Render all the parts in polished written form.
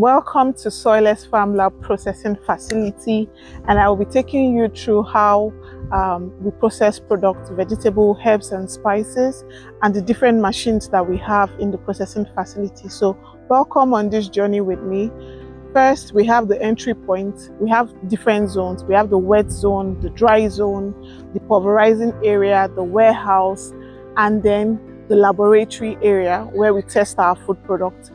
Welcome to Soilless Farm Lab Processing Facility, and I will be taking you through how we process products, vegetable, herbs and spices, and the different machines that we have in the processing facility. So welcome on this journey with me. First, we have the entry point. We have different zones. We have the wet zone, the dry zone, the pulverizing area, the warehouse, and then the laboratory area where we test our food products.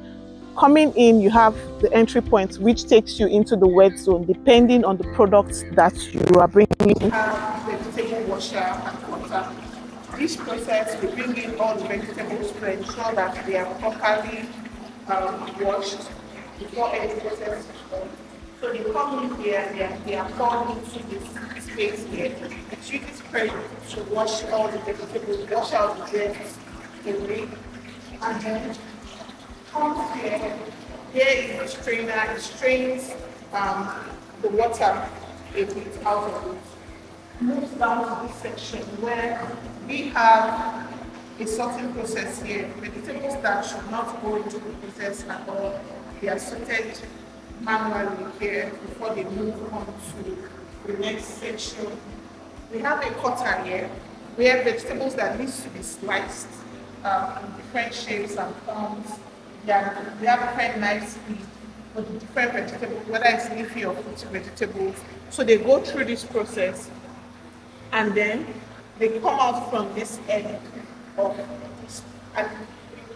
Coming in, you have the entry point, which takes you into the wet zone, depending on the products that you are bringing in. Vegetable washer and water. This process, we bring in all the vegetables to ensure that they are properly washed before any process is done. So they come in here, they are poured into this space here. It's really spread to wash all the vegetables, wash out the germs away, and then comes here. Here is the strainer. It strains the water a bit out of it. Moves down to this section where we have a sorting process here. Vegetables that should not go into the process at all, they are sorted manually here before they move on to the next section. We have a cutter here where vegetables that needs to be sliced in different shapes and forms. Yeah, we have different knives for the different vegetables, whether it's leafy or fruity vegetables. So they go through this process and then they come out from this end of this, and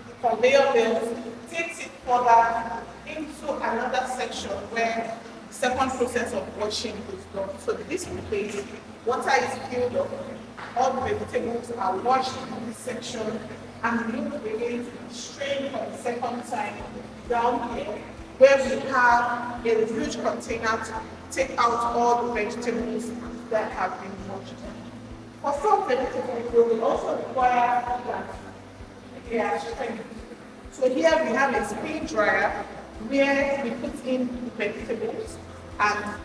the conveyor belt takes it further into another section where the second process of washing is done. So this place, water is filled up, all the vegetables are washed in this section, and look again to be strained for the second time down here, where we have a huge container to take out all the vegetables that have been washed. For some vegetables, we will also require that they are strained. So here we have a spin dryer where we put in the vegetables, and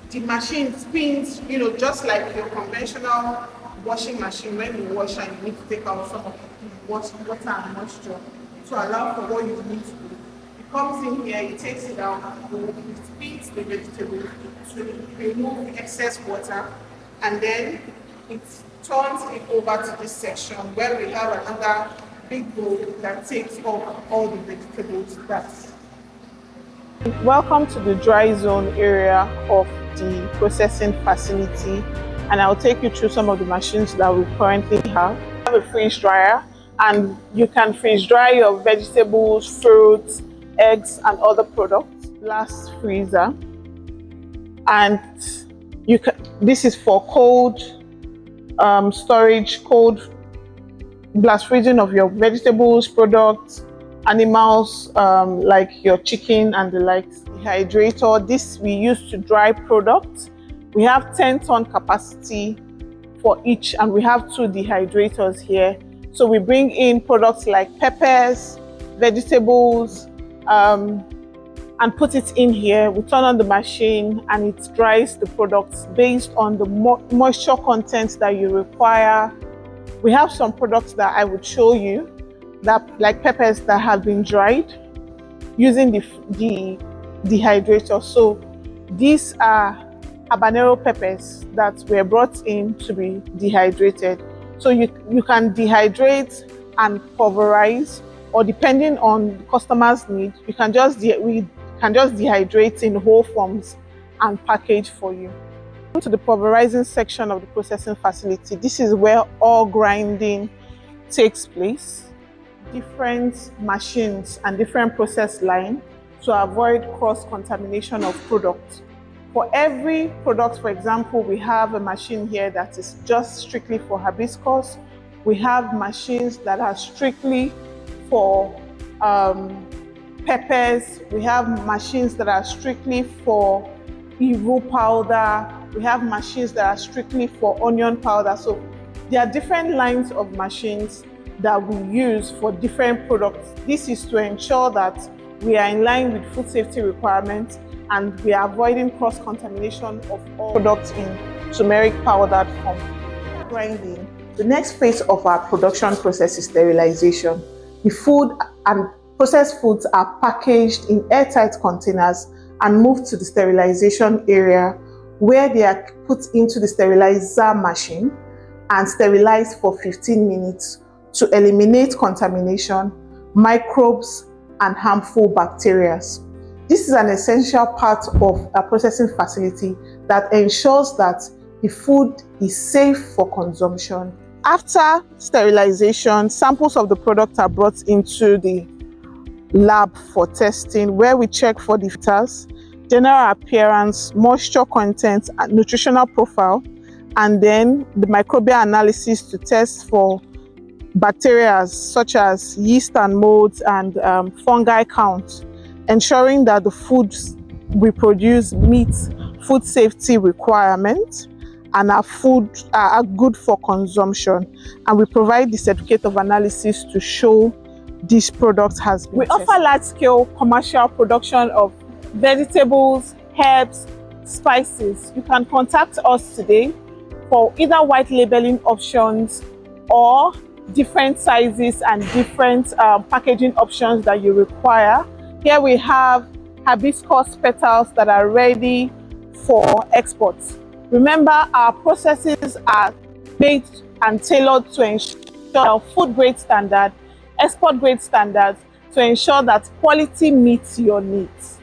the machine spins, just like your conventional washing machine. When you wash and you need to take out some of the water and moisture to allow for what you need to do. It comes in here, it takes it out, it spins the vegetable to remove excess water, and then it turns it over to this section where we have another big bowl that takes up all the vegetables. Welcome to the dry zone area of the processing facility, and I'll take you through some of the machines that we currently have. We have a freeze dryer, and you can freeze dry your vegetables, fruits, eggs, and other products. Blast freezer, and this is for cold storage, cold blast freezing of your vegetables, products, animals like your chicken and the likes. Dehydrator, this we use to dry products. We have 10-ton capacity for each, and we have 2 dehydrators here. So we bring in products like peppers, vegetables, and put it in here. We turn on the machine and it dries the products based on the moisture content that you require. We have some products that I would show you, that like peppers that have been dried using the dehydrator. So these are habanero peppers that were brought in to be dehydrated. So you can dehydrate and pulverize, or depending on the customer's need, we can just dehydrate in whole forms and package for you. To the pulverizing section of the processing facility, this is where all grinding takes place. Different machines and different process line to avoid cross-contamination of products. For every product, for example, we have a machine here that is just strictly for hibiscus. We have machines that are strictly for peppers. We have machines that are strictly for Evo powder. We have machines that are strictly for onion powder. So there are different lines of machines that we use for different products. This is to ensure that we are in line with food safety requirements, and we are avoiding cross-contamination of all products in turmeric powdered form. Grinding. The next phase of our production process is sterilization. The food and Processed foods are packaged in airtight containers and moved to the sterilization area, where they are put into the sterilizer machine and sterilized for 15 minutes to eliminate contamination, microbes, and harmful bacteria. This is an essential part of a processing facility that ensures that the food is safe for consumption. After sterilization, samples of the product are brought into the lab for testing, where we check for the filters, general appearance, moisture content, and nutritional profile, and then the microbial analysis to test for bacteria such as yeast and molds and fungi count, ensuring that the foods we produce meet food safety requirements and are good for consumption. And we provide the certificate of analysis to show this product has been tested. We offer large-scale commercial production of vegetables, herbs, spices. You can contact us today for either white labeling options or different sizes and different packaging options that you require. Here we have hibiscus petals that are ready for export. Remember, our processes are made and tailored to ensure our food grade standard, export grade standards, to ensure that quality meets your needs.